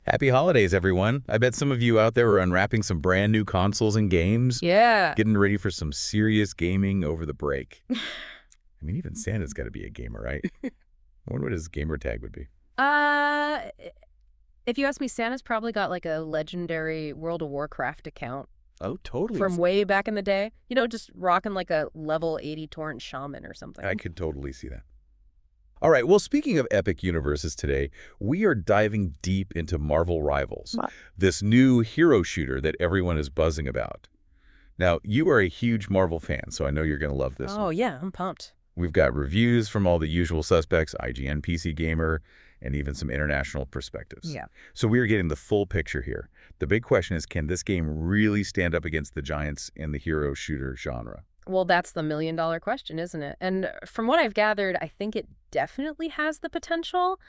Happy holidays, everyone. I bet some of you out there are unwrapping some brand new consoles and games, Yeah. getting ready for some serious gaming over the break. I mean, even Santa's got to be a gamer, right? I wonder what his gamer tag would be. Uh, if you ask me, Santa's probably got like a legendary World of Warcraft account Oh, totally. from way back in the day. You know, just rocking like a level 80 torrent shaman or something. I could totally see that. All right, well, speaking of epic universes today, we are diving deep into Marvel Rivals, this new hero shooter that everyone is buzzing about. Now, you are a huge Marvel fan, so I know you're going to love this Oh, one. yeah, I'm pumped. We've got reviews from all the usual suspects, IGN, PC Gamer, and even some international perspectives. Yeah. So we're getting the full picture here. The big question is, can this game really stand up against the giants in the hero shooter genre? Well, that's the million-dollar question, isn't it? And from what I've gathered, I think it definitely has the potential,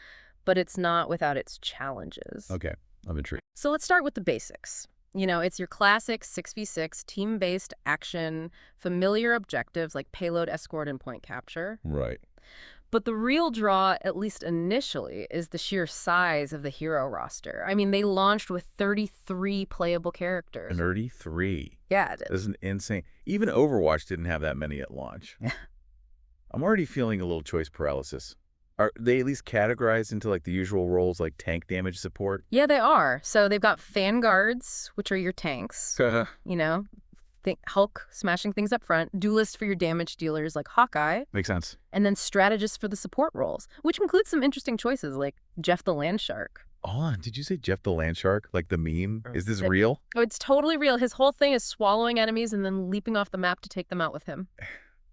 but it's not without its challenges. Okay, I'm intrigued. So let's start with the basics. You know, it's your classic 6v6 team-based action, familiar objectives like payload escort and point capture. Right. But the real draw, at least initially, is the sheer size of the hero roster. I mean, they launched with 33 playable characters. 33. Yeah, it This is. is an insane. Even Overwatch didn't have that many at launch. I'm already feeling a little choice paralysis. Are they at least categorized into like the usual roles like tank damage support? Yeah, they are. So they've got vanguards, which are your tanks, you know, Hulk smashing things up front, duelists for your damage dealers like Hawkeye, Makes sense. and then strategists for the support roles, which includes some interesting choices like Jeff the Landshark. Hold on, did you say Jeff the Landshark? Like the meme? Is this It- real? Oh, it's totally real. His whole thing is swallowing enemies and then leaping off the map to take them out with him.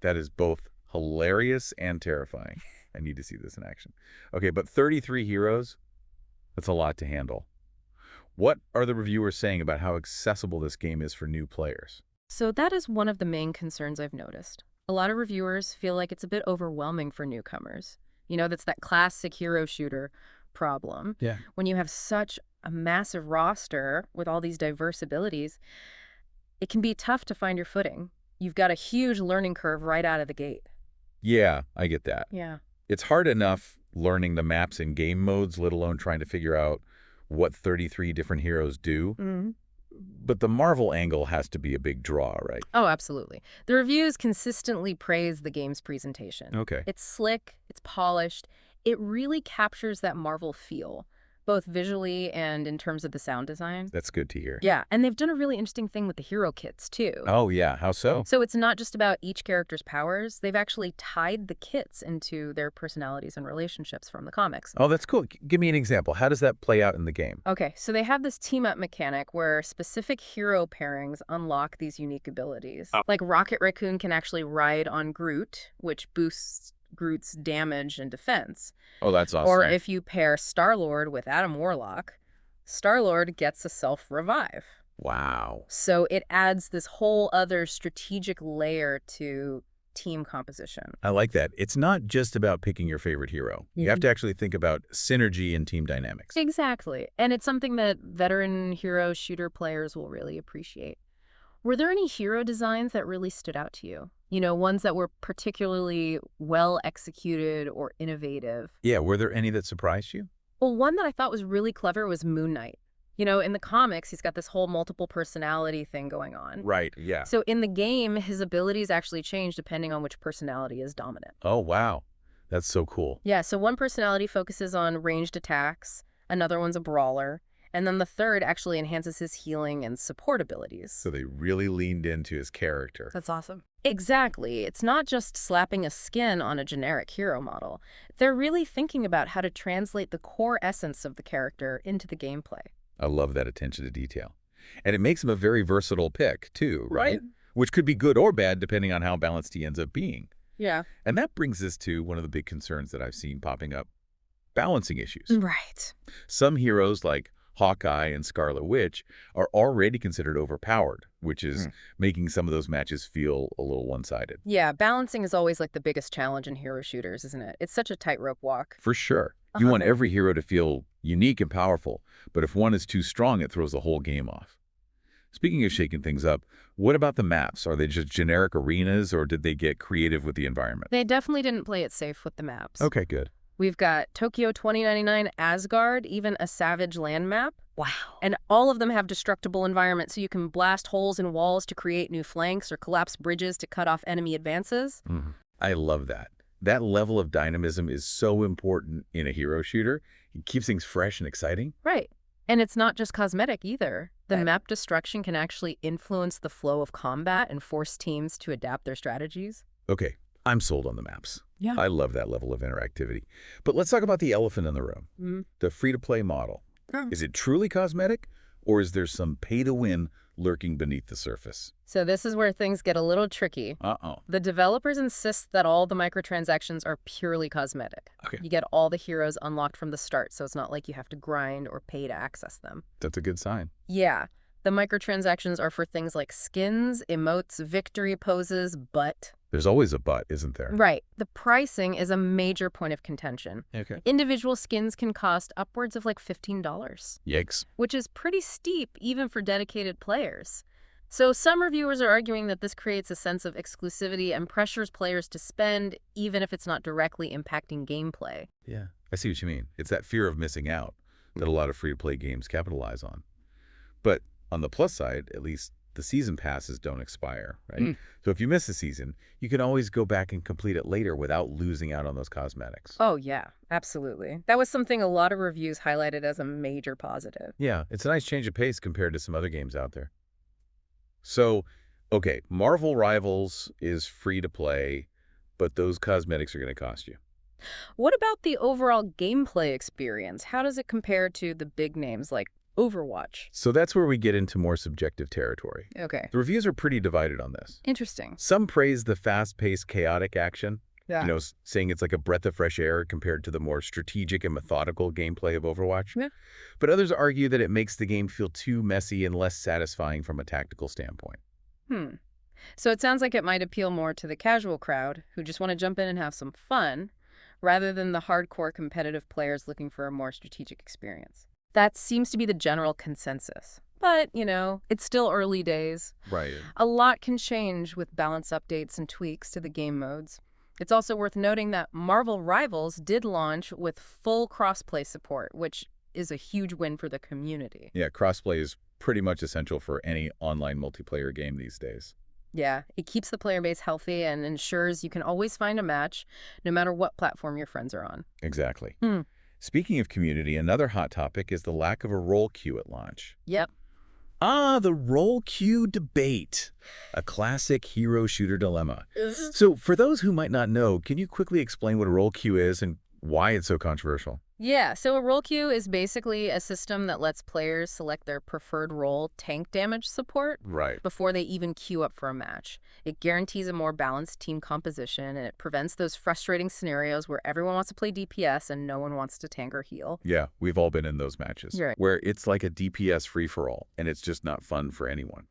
That is both hilarious and terrifying. I need to see this in action. Okay, but 33 heroes? That's a lot to handle. What are the reviewers saying about how accessible this game is for new players? So that is one of the main concerns I've noticed. A lot of reviewers feel like it's a bit overwhelming for newcomers. You know, that's that classic hero shooter problem. Yeah. When you have such a massive roster with all these diverse abilities, it can be tough to find your footing. You've got a huge learning curve right out of the gate. Yeah, I get that. Yeah. It's hard enough learning the maps in game modes, let alone trying to figure out what 33 different heroes do. Mm-hmm. But the Marvel angle has to be a big draw, right? Oh, absolutely. The reviews consistently praise the game's presentation. Okay. It's slick, it's polished, it really captures that Marvel feel, both visually and in terms of the sound design. That's good to hear. Yeah, and they've done a really interesting thing with the hero kits, too. Oh, yeah. How so? So it's not just about each character's powers. They've actually tied the kits into their personalities and relationships from the comics. Oh, that's cool. Give me an example. How does that play out in the game? Okay, so they have this team-up mechanic where specific hero pairings unlock these unique abilities. Like Rocket Raccoon can actually ride on Groot, which boosts Groot's damage and defense. Oh, that's awesome. Or if you pair Star-Lord with Adam Warlock, Star-Lord gets a self-revive. Wow. So it adds this whole other strategic layer to team composition. I like that. It's not just about picking your favorite hero. You have to actually think about synergy and team dynamics. Exactly. And it's something that veteran hero shooter players will really appreciate. Were there any hero designs that really stood out to you? You know, ones that were particularly well executed or innovative? Yeah, were there any that surprised you? Well, one that I thought was really clever was Moon Knight. You know, in the comics, he's got this whole multiple personality thing going on. Right, yeah. So in the game, his abilities actually change depending on which personality is dominant. Oh, wow. That's so cool. Yeah, so one personality focuses on ranged attacks, another one's a brawler, and then the third actually enhances his healing and support abilities. So they really leaned into his character. That's awesome. Exactly. It's not just slapping a skin on a generic hero model. They're really thinking about how to translate the core essence of the character into the gameplay. I love that attention to detail. And it makes him a very versatile pick, too, right? Which could be good or bad depending on how balanced he ends up being. Yeah. And that brings us to one of the big concerns that I've seen popping up, balancing issues. Right. Some heroes like Hawkeye and Scarlet Witch are already considered overpowered, which is making some of those matches feel a little one-sided. Yeah, balancing is always like the biggest challenge in hero shooters, isn't it? It's such a tightrope walk. For sure. You want every hero to feel unique and powerful, but if one is too strong, it throws the whole game off. Speaking of shaking things up, what about the maps? Are they just generic arenas, or did they get creative with the environment? They definitely didn't play it safe with the maps. Okay, good. We've got Tokyo 2099, Asgard, even a Savage land map. Wow. And all of them have destructible environments, so you can blast holes in walls to create new flanks or collapse bridges to cut off enemy advances. I love that. That level of dynamism is so important in a hero shooter. It keeps things fresh and exciting. Right. And it's not just cosmetic either. The Right. map destruction can actually influence the flow of combat and force teams to adapt their strategies. Okay, I'm sold on the maps. Yeah. I love that level of interactivity. But let's talk about the elephant in the room, the free-to-play model. Is it truly cosmetic, or is there some pay-to-win lurking beneath the surface? So this is where things get a little tricky. Uh-oh. The developers insist that all the microtransactions are purely cosmetic. Okay. You get all the heroes unlocked from the start, so it's not like you have to grind or pay to access them. That's a good sign. Yeah, the microtransactions are for things like skins, emotes, victory poses, but... There's always a but, isn't there? Right. The pricing is a major point of contention. Okay. Individual skins can cost upwards of like $15, Yikes. which is pretty steep even for dedicated players. So some reviewers are arguing that this creates a sense of exclusivity and pressures players to spend, even if it's not directly impacting gameplay. Yeah, I see what you mean. It's that fear of missing out that a lot of free-to-play games capitalize on. But on the plus side, at least the season passes don't expire, right? So if you miss a season, you can always go back and complete it later without losing out on those cosmetics. Oh, yeah, absolutely. That was something a lot of reviews highlighted as a major positive. Yeah, it's a nice change of pace compared to some other games out there. So, okay, Marvel Rivals is free to play, but those cosmetics are going to cost you. What about the overall gameplay experience? How does it compare to the big names like Overwatch? So that's where we get into more subjective territory. Okay. The reviews are pretty divided on this. Interesting. Some praise the fast-paced, chaotic action, Yeah. saying it's like a breath of fresh air compared to the more strategic and methodical gameplay of Overwatch. Yeah. But others argue that it makes the game feel too messy and less satisfying from a tactical standpoint. So it sounds like it might appeal more to the casual crowd who just want to jump in and have some fun, rather than the hardcore competitive players looking for a more strategic experience. That seems to be the general consensus. But, it's still early days. Right. A lot can change with balance updates and tweaks to the game modes. It's also worth noting that Marvel Rivals did launch with full crossplay support, which is a huge win for the community. Yeah, crossplay is pretty much essential for any online multiplayer game these days. Yeah, it keeps the player base healthy and ensures you can always find a match, no matter what platform your friends are on. Exactly. Speaking of community, another hot topic is the lack of a role queue at launch. Yep. The role queue debate, a classic hero shooter dilemma. So for those who might not know, can you quickly explain what a role queue is and why it's so controversial? Yeah, so a role queue is basically a system that lets players select their preferred role tank damage support Right. before they even queue up for a match. It guarantees a more balanced team composition, and it prevents those frustrating scenarios where everyone wants to play DPS and no one wants to tank or heal. Yeah, we've all been in those matches Right. where it's like a DPS free-for-all, and it's just not fun for anyone.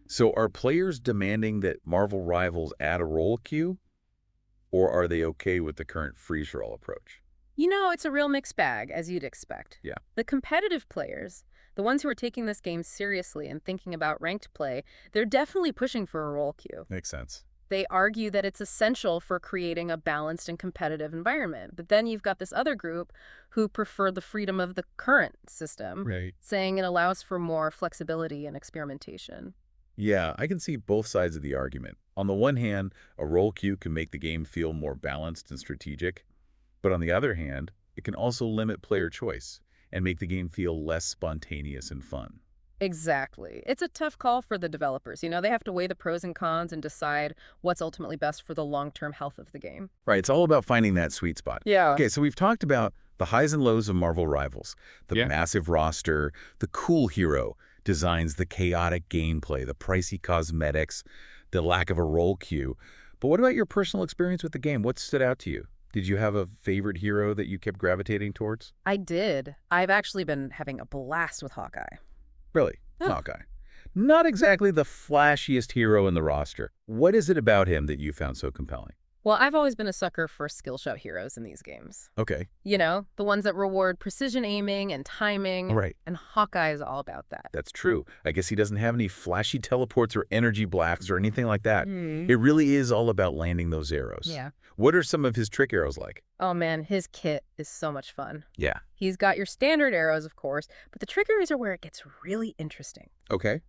So are players demanding that Marvel Rivals add a role queue, or are they okay with the current free-for-all approach? It's a real mixed bag, as you'd expect. Yeah. The competitive players, the ones who are taking this game seriously and thinking about ranked play, they're definitely pushing for a role queue. Makes sense. They argue that it's essential for creating a balanced and competitive environment. But then you've got this other group who prefer the freedom of the current system, Right. saying it allows for more flexibility and experimentation. Yeah, I can see both sides of the argument. On the one hand, a role queue can make the game feel more balanced and strategic. But on the other hand, it can also limit player choice and make the game feel less spontaneous and fun. Exactly. It's a tough call for the developers. They have to weigh the pros and cons and decide what's ultimately best for the long-term health of the game. Right, it's all about finding that sweet spot. Yeah. Okay, so we've talked about the highs and lows of Marvel Rivals, the massive roster, the cool hero designs, the chaotic gameplay, the pricey cosmetics, the lack of a role queue. But what about your personal experience with the game? What stood out to you? Did you have a favorite hero that you kept gravitating towards? I did. I've actually been having a blast with Hawkeye. Really? Oh. Hawkeye. Not exactly the flashiest hero in the roster. What is it about him that you found so compelling? Well, I've always been a sucker for skill shot heroes in these games. Okay. You know, the ones that reward precision aiming and timing. Right. And Hawkeye is all about that. That's true. I guess he doesn't have any flashy teleports or energy blacks or anything like that. Hmm. It really is all about landing those arrows. Yeah. What are some of his trick arrows like? Oh man, his kit is so much fun. Yeah. He's got your standard arrows, of course, but the trick arrows are where it gets really interesting. Okay.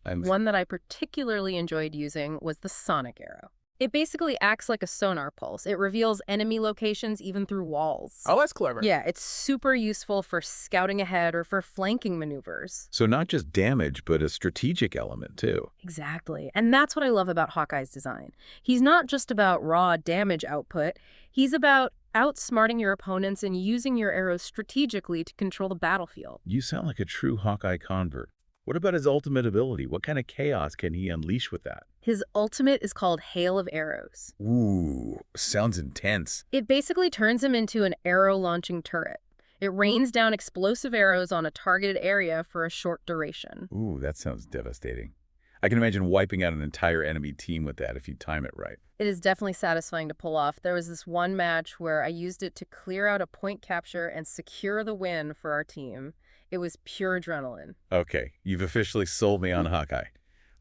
One that I particularly enjoyed using was the sonic arrow. It basically acts like a sonar pulse. It reveals enemy locations even through walls. Oh, that's clever. Yeah, it's super useful for scouting ahead or for flanking maneuvers. So not just damage, but a strategic element too. Exactly. And that's what I love about Hawkeye's design. He's not just about raw damage output. He's about outsmarting your opponents and using your arrows strategically to control the battlefield. You sound like a true Hawkeye convert. What about his ultimate ability? What kind of chaos can he unleash with that? His ultimate is called Hail of Arrows. Ooh, sounds intense. It basically turns him into an arrow-launching turret. It rains down explosive arrows on a targeted area for a short duration. Ooh, that sounds devastating. I can imagine wiping out an entire enemy team with that if you time it right. It is definitely satisfying to pull off. There was this one match where I used it to clear out a point capture and secure the win for our team. It was pure adrenaline. Okay, you've officially sold me on Hawkeye.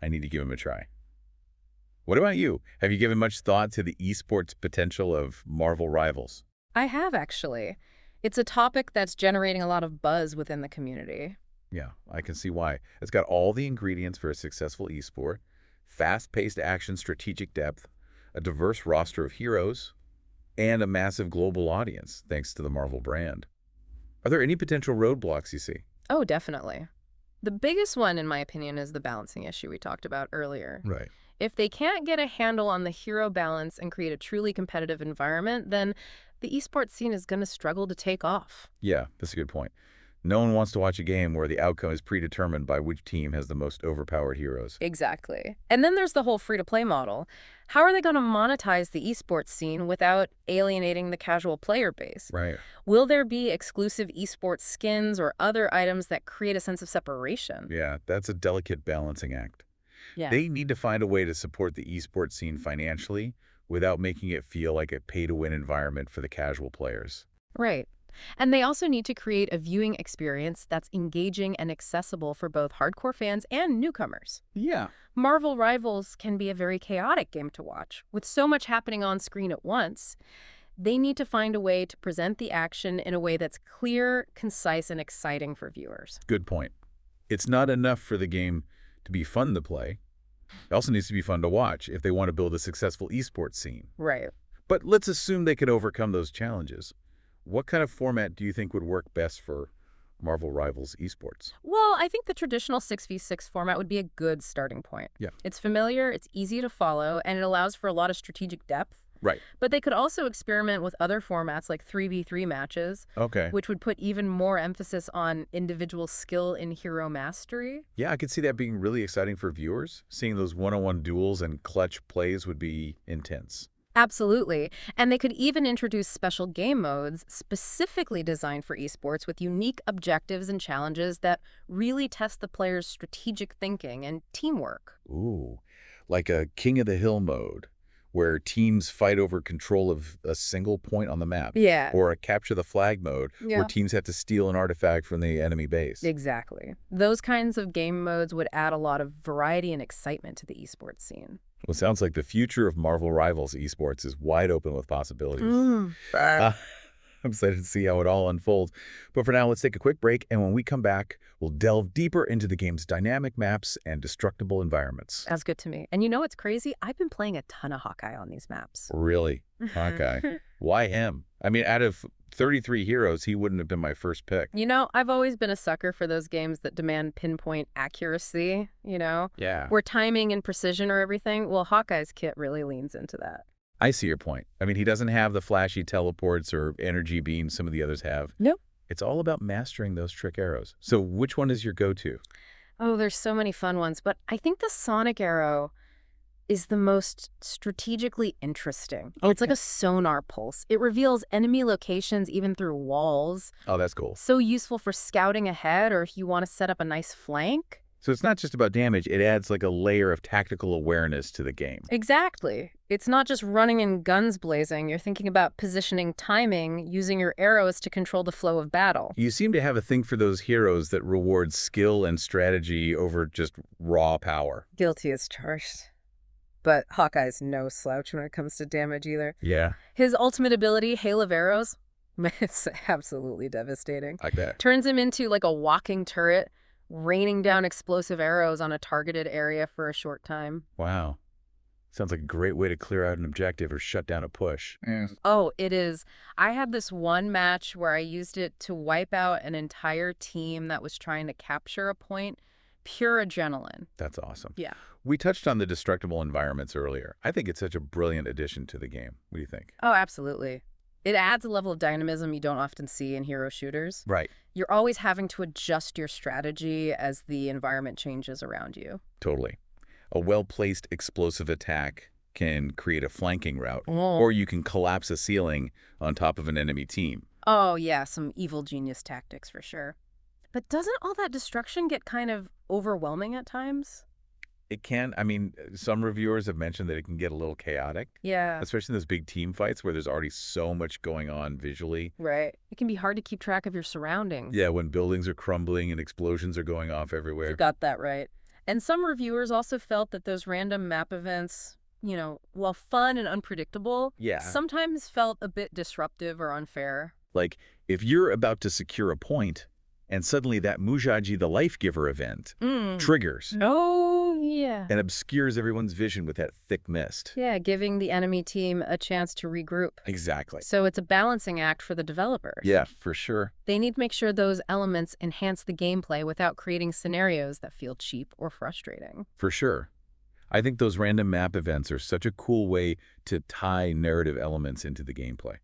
I need to give him a try. What about you? Have you given much thought to the esports potential of Marvel Rivals? I have, actually. It's a topic that's generating a lot of buzz within the community. Yeah, I can see why. It's got all the ingredients for a successful esport: fast-paced action, strategic depth, a diverse roster of heroes, and a massive global audience, thanks to the Marvel brand. Are there any potential roadblocks you see? Oh, definitely. The biggest one, in my opinion, is the balancing issue we talked about earlier. Right. If they can't get a handle on the hero balance and create a truly competitive environment, then the esports scene is going to struggle to take off. Yeah, that's a good point. No one wants to watch a game where the outcome is predetermined by which team has the most overpowered heroes. Exactly. And then there's the whole free-to-play model. How are they going to monetize the esports scene without alienating the casual player base? Right. Will there be exclusive esports skins or other items that create a sense of separation? Yeah, that's a delicate balancing act. Yeah. They need to find a way to support the esports scene financially without making it feel like a pay-to-win environment for the casual players. Right. And they also need to create a viewing experience that's engaging and accessible for both hardcore fans and newcomers. Yeah. Marvel Rivals can be a very chaotic game to watch. With so much happening on screen at once, they need to find a way to present the action in a way that's clear, concise, and exciting for viewers. Good point. It's not enough for the game to be fun to play. It also needs to be fun to watch if they want to build a successful esports scene. Right. But let's assume they can overcome those challenges. What kind of format do you think would work best for Marvel Rivals esports? Well, I think the traditional 6v6 format would be a good starting point. Yeah. It's familiar, it's easy to follow, and it allows for a lot of strategic depth. Right. But they could also experiment with other formats like 3v3 matches, Okay. which would put even more emphasis on individual skill in hero mastery. Yeah, I could see that being really exciting for viewers. Seeing those one-on-one duels and clutch plays would be intense. Absolutely. And they could even introduce special game modes specifically designed for esports with unique objectives and challenges that really test the player's strategic thinking and teamwork. Ooh, like a King of the Hill mode, where teams fight over control of a single point on the map. Yeah. Or a capture the flag mode, where teams have to steal an artifact from the enemy base. Exactly. Those kinds of game modes would add a lot of variety and excitement to the esports scene. Well, it sounds like the future of Marvel Rivals esports is wide open with possibilities. I'm excited to see how it all unfolds. But for now, let's take a quick break, and when we come back, we'll delve deeper into the game's dynamic maps and destructible environments. That's good to me. And you know what's crazy? I've been playing a ton of Hawkeye on these maps. Really? Hawkeye. Why him? I mean, out of 33 heroes, he wouldn't have been my first pick. You know, I've always been a sucker for those games that demand pinpoint accuracy, you know? Yeah. Where timing and precision are everything. Well, Hawkeye's kit really leans into that. I see your point. I mean, he doesn't have the flashy teleports or energy beams some of the others have. Nope. It's all about mastering those trick arrows. So which one is your go-to? Oh, there's so many fun ones, but I think the sonic arrow is the most strategically interesting. Okay. It's like a sonar pulse. It reveals enemy locations even through walls. Oh, that's cool. So useful for scouting ahead or if you want to set up a nice flank. So it's not just about damage, it adds like a layer of tactical awareness to the game. Exactly. It's not just running and guns blazing. You're thinking about positioning, timing, using your arrows to control the flow of battle. You seem to have a thing for those heroes that reward skill and strategy over just raw power. Guilty as charged. But Hawkeye's no slouch when it comes to damage either. Yeah, His ultimate ability, Hail of Arrows, it's absolutely devastating. like that. Turns him into like a walking turret, raining down explosive arrows on a targeted area for a short time. Wow. Sounds like a great way to clear out an objective or shut down a push. Yeah. Oh, it is. I had this one match where I used it to wipe out an entire team that was trying to capture a point. Pure adrenaline. That's awesome. Yeah. We touched on the destructible environments earlier. I think it's such a brilliant addition to the game. What do you think? Oh, absolutely. It adds a level of dynamism you don't often see in hero shooters. Right. You're always having to adjust your strategy as the environment changes around you. Totally. A well-placed explosive attack can create a flanking route, Oh. or you can collapse a ceiling on top of an enemy team. Oh, yeah, some evil genius tactics for sure. But doesn't all that destruction get kind of overwhelming at times? It can, I mean, some reviewers have mentioned that it can get a little chaotic, Yeah. especially in those big team fights where there's already so much going on visually. Right. It can be hard to keep track of your surroundings. Yeah, when buildings are crumbling and explosions are going off everywhere. You got that right. And some reviewers also felt that those random map events, while fun and unpredictable, Yeah. sometimes felt a bit disruptive or unfair. Like, if you're about to secure a point, and suddenly that Mujaji the Life Giver event triggers Oh, yeah. and obscures everyone's vision with that thick mist. Yeah, giving the enemy team a chance to regroup. Exactly. So it's a balancing act for the developers. Yeah, for sure. They need to make sure those elements enhance the gameplay without creating scenarios that feel cheap or frustrating. For sure. I think those random map events are such a cool way to tie narrative elements into the gameplay.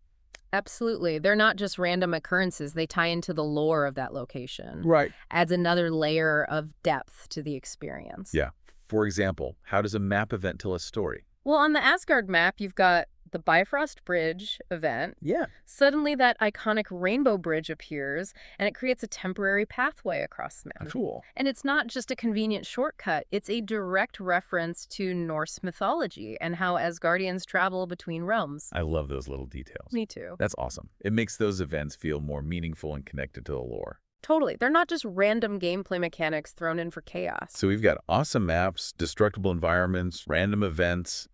Absolutely. They're not just random occurrences. They tie into the lore of that location. Right. Adds another layer of depth to the experience. Yeah. For example, how does a map event tell a story? Well, on the Asgard map, you've got the Bifrost Bridge event. Yeah. Suddenly that iconic rainbow bridge appears, and it creates a temporary pathway across the mountain. Cool. And it's not just a convenient shortcut. It's a direct reference to Norse mythology and how Asgardians travel between realms. I love those little details. Me too. That's awesome. It makes those events feel more meaningful and connected to the lore. Totally. They're not just random gameplay mechanics thrown in for chaos. So we've got awesome maps, destructible environments, random events.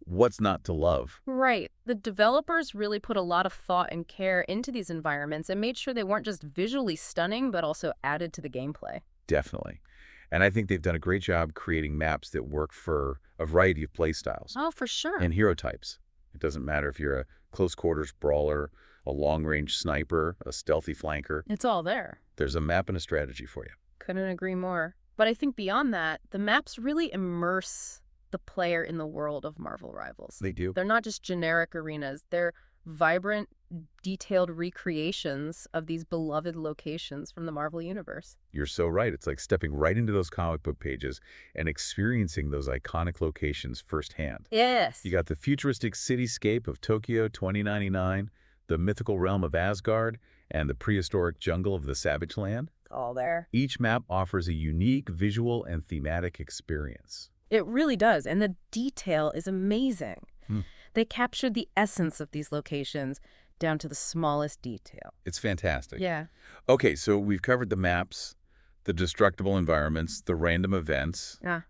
What's not to love? Right. The developers really put a lot of thought and care into these environments and made sure they weren't just visually stunning, but also added to the gameplay. Definitely. And I think they've done a great job creating maps that work for a variety of playstyles Oh, for sure. and hero types. It doesn't matter if you're a close quarters brawler, a long-range sniper, a stealthy flanker. It's all there. There's a map and a strategy for you. Couldn't agree more. But I think beyond that, the maps really immerse the player in the world of Marvel Rivals. They do. They're not just generic arenas. They're vibrant, detailed recreations of these beloved locations from the Marvel Universe. You're so right. It's like stepping right into those comic book pages and experiencing those iconic locations firsthand. Yes. You got the futuristic cityscape of Tokyo 2099, the mythical realm of Asgard, and the prehistoric jungle of the Savage Land. All there. Each map offers a unique visual and thematic experience. It really does. And the detail is amazing. They captured the essence of these locations down to the smallest detail. It's fantastic. Yeah. Okay, so we've covered the maps, the destructible environments, the random events. Ah.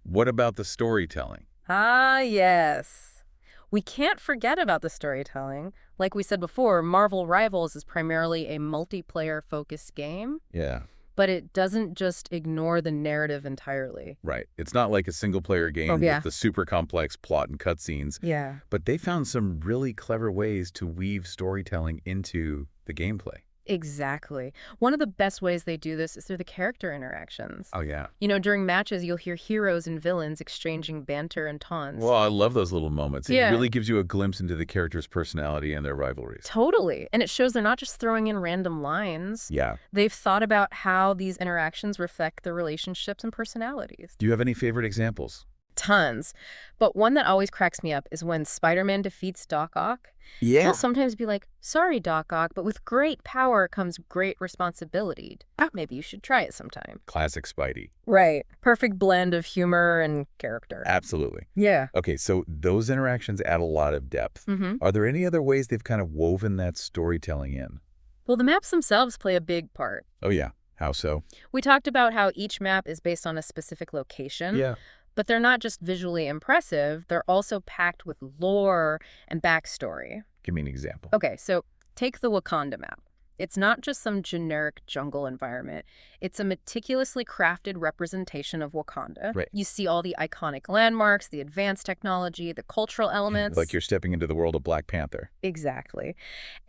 What about the storytelling? Ah, yes. We can't forget about the storytelling. Like we said before, Marvel Rivals is primarily a multiplayer-focused game, Yeah. but it doesn't just ignore the narrative entirely. Right. It's not like a single-player game with the super complex plot and cutscenes, Yeah. but they found some really clever ways to weave storytelling into the gameplay. Exactly. One of the best ways they do this is through the character interactions. Oh, yeah. During matches, you'll hear heroes and villains exchanging banter and taunts. Well, I love those little moments. It Yeah. really gives you a glimpse into the character's personality and their rivalries. Totally. And it shows they're not just throwing in random lines. Yeah. They've thought about how these interactions reflect their relationships and personalities. Do you have any favorite examples? Tons. But one that always cracks me up is when Spider-Man defeats Doc Ock. He'll Yeah. sometimes be like, sorry, Doc Ock, but with great power comes great responsibility. Maybe you should try it sometime. Classic Spidey. Right. Perfect blend of humor and character. Absolutely. Yeah. Okay, so those interactions add a lot of depth. Are there any other ways they've kind of woven that storytelling in? Well, the maps themselves play a big part. Oh, yeah. How so? We talked about how each map is based on a specific location. Yeah. But they're not just visually impressive, they're also packed with lore and backstory. Give me an example. Okay, so take the Wakanda map. It's not just some generic jungle environment. It's a meticulously crafted representation of Wakanda. Right. You see all the iconic landmarks, the advanced technology, the cultural elements. Like you're stepping into the world of Black Panther. Exactly.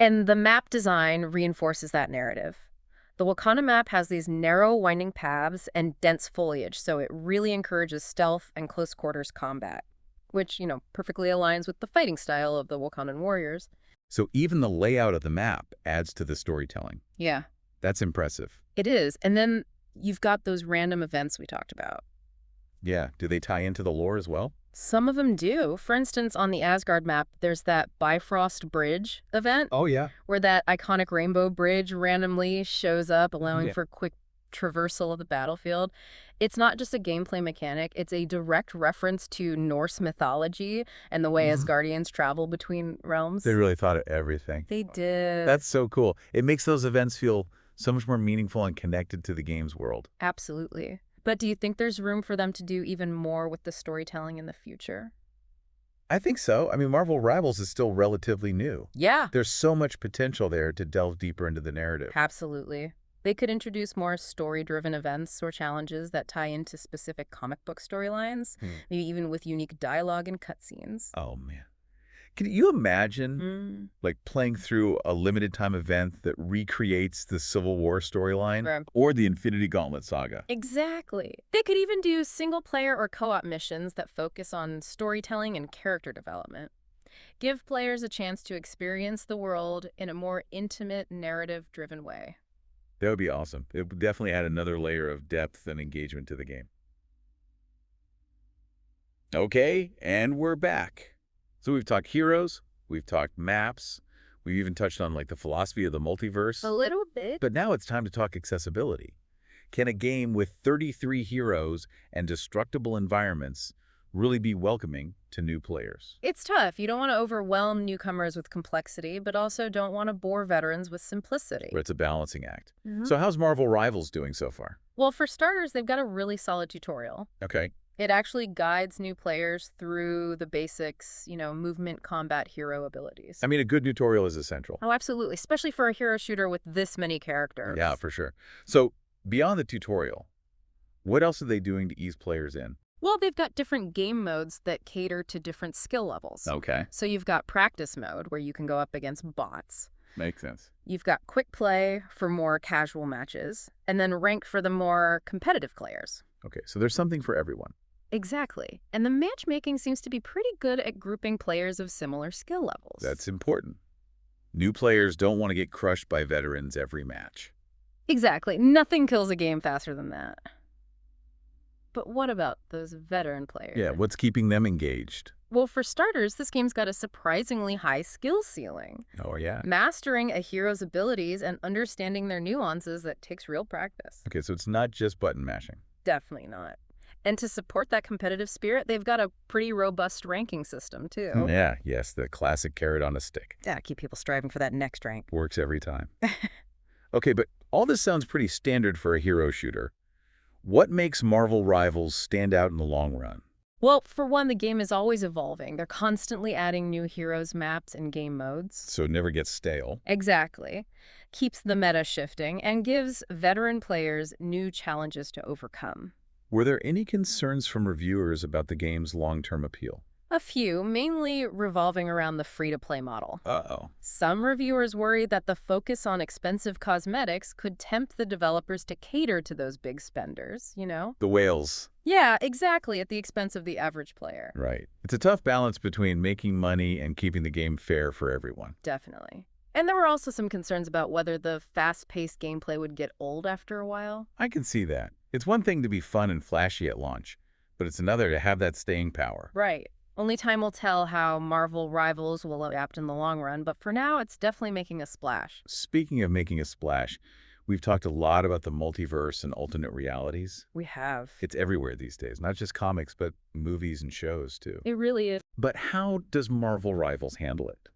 And the map design reinforces that narrative. The Wakanda map has these narrow, winding paths and dense foliage, so it really encourages stealth and close-quarters combat, which, perfectly aligns with the fighting style of the Wakandan warriors. So even the layout of the map adds to the storytelling. Yeah. That's impressive. It is. And then you've got those random events we talked about. Yeah. Do they tie into the lore as well? Some of them do. For instance, on the Asgard map, there's that Bifrost Bridge event. Oh, yeah. Where that iconic rainbow bridge randomly shows up, allowing for quick traversal of the battlefield. It's not just a gameplay mechanic, it's a direct reference to Norse mythology and the way Asgardians travel between realms. They really thought of everything. They did. That's so cool. It makes those events feel so much more meaningful and connected to the game's world. Absolutely. But do you think there's room for them to do even more with the storytelling in the future? I think so. I mean, Marvel Rivals is still relatively new. Yeah. There's so much potential there to delve deeper into the narrative. Absolutely. They could introduce more story-driven events or challenges that tie into specific comic book storylines, maybe even with unique dialogue and cutscenes. Oh, man. Can you imagine, like, playing through a limited-time event that recreates the Civil War storyline? Right. Or the Infinity Gauntlet saga? Exactly. They could even do single-player or co-op missions that focus on storytelling and character development. Give players a chance to experience the world in a more intimate, narrative-driven way. That would be awesome. It would definitely add another layer of depth and engagement to the game. Okay, and we're back. So we've talked heroes, we've talked maps, we've even touched on like the philosophy of the multiverse. A little bit. But now it's time to talk accessibility. Can a game with 33 heroes and destructible environments really be welcoming to new players? It's tough. You don't want to overwhelm newcomers with complexity, but also don't want to bore veterans with simplicity. But it's a balancing act. So how's Marvel Rivals doing so far? Well, for starters, they've got a really solid tutorial. Okay. It actually guides new players through the basics, movement, combat, hero abilities. I mean, a good tutorial is essential. Oh, absolutely. Especially for a hero shooter with this many characters. Yeah, for sure. So beyond the tutorial, what else are they doing to ease players in? Well, they've got different game modes that cater to different skill levels. Okay. So you've got practice mode, where you can go up against bots. Makes sense. You've got quick play for more casual matches, and then ranked for the more competitive players. Okay, so there's something for everyone. Exactly. And the matchmaking seems to be pretty good at grouping players of similar skill levels. That's important. New players don't want to get crushed by veterans every match. Exactly. Nothing kills a game faster than that. But what about those veteran players? Yeah, what's keeping them engaged? Well, for starters, this game's got a surprisingly high skill ceiling. Oh, yeah. Mastering a hero's abilities and understanding their nuances, that takes real practice. Okay, so it's not just button mashing. Definitely not. And to support that competitive spirit, they've got a pretty robust ranking system, too. Yeah, yes, the classic carrot on a stick. Yeah, keep people striving for that next rank. Works every time. Okay, but all this sounds pretty standard for a hero shooter. What makes Marvel Rivals stand out in the long run? Well, for one, the game is always evolving. They're constantly adding new heroes, maps, and game modes. So it never gets stale. Exactly. Keeps the meta shifting and gives veteran players new challenges to overcome. Were there any concerns from reviewers about the game's long-term appeal? A few, mainly revolving around the free-to-play model. Uh-oh. Some reviewers worry that the focus on expensive cosmetics could tempt the developers to cater to those big spenders, The whales. Yeah, exactly, at the expense of the average player. Right. It's a tough balance between making money and keeping the game fair for everyone. Definitely. And there were also some concerns about whether the fast-paced gameplay would get old after a while. I can see that. It's one thing to be fun and flashy at launch, but it's another to have that staying power. Right. Only time will tell how Marvel Rivals will adapt in the long run, but for now, it's definitely making a splash. Speaking of making a splash, we've talked a lot about the multiverse and alternate realities. We have. It's everywhere these days, not just comics, but movies and shows too. It really is. But how does Marvel Rivals handle it?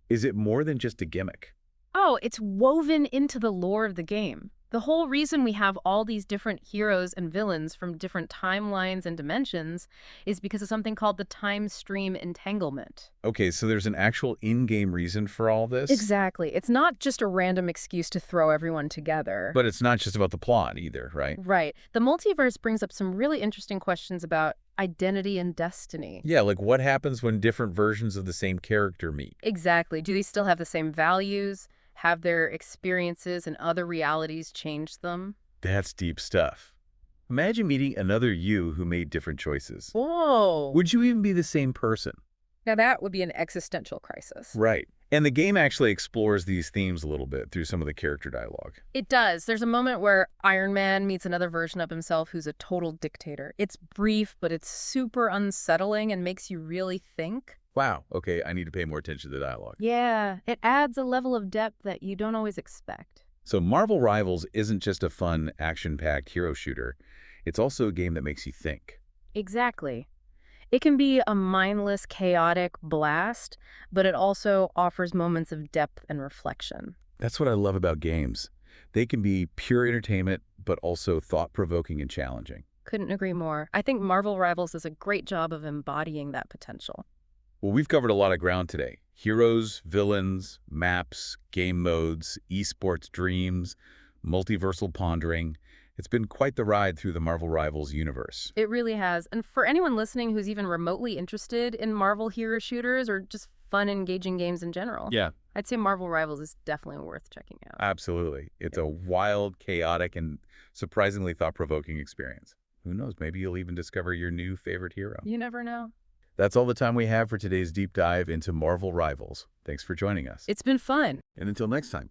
Is it more than just a gimmick? Oh, it's woven into the lore of the game. The whole reason we have all these different heroes and villains from different timelines and dimensions is because of something called the time stream entanglement. Okay, so there's an actual in-game reason for all this? Exactly. It's not just a random excuse to throw everyone together. But it's not just about the plot either, right? Right. The multiverse brings up some really interesting questions about identity and destiny. Yeah, like what happens when different versions of the same character meet? Exactly. Do they still have the same values? Have their experiences and other realities changed them? That's deep stuff. Imagine meeting another you who made different choices. Whoa. Would you even be the same person? Now that would be an existential crisis. Right. And the game actually explores these themes a little bit through some of the character dialogue. It does. There's a moment where Iron Man meets another version of himself who's a total dictator. It's brief, but it's super unsettling and makes you really think. Wow, okay, I need to pay more attention to the dialogue. Yeah, it adds a level of depth that you don't always expect. So Marvel Rivals isn't just a fun, action-packed hero shooter. It's also a game that makes you think. Exactly. It can be a mindless, chaotic blast, but it also offers moments of depth and reflection. That's what I love about games. They can be pure entertainment, but also thought-provoking and challenging. Couldn't agree more. I think Marvel Rivals does a great job of embodying that potential. Well, we've covered a lot of ground today. Heroes, villains, maps, game modes, esports dreams, multiversal pondering. It's been quite the ride through the Marvel Rivals universe. It really has. And for anyone listening who's even remotely interested in Marvel hero shooters or just fun, engaging games in general, Yeah, I'd say Marvel Rivals is definitely worth checking out. absolutely. It's a wild, chaotic, and surprisingly thought-provoking experience. Who knows, maybe you'll even discover your new favorite hero. You never know. That's all the time we have for today's deep dive into Marvel Rivals. Thanks for joining us. It's been fun. And until next time,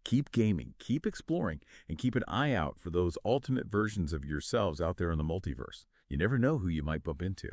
keep gaming, keep exploring, and keep an eye out for those alternate versions of yourselves out there in the multiverse. You never know who you might bump into.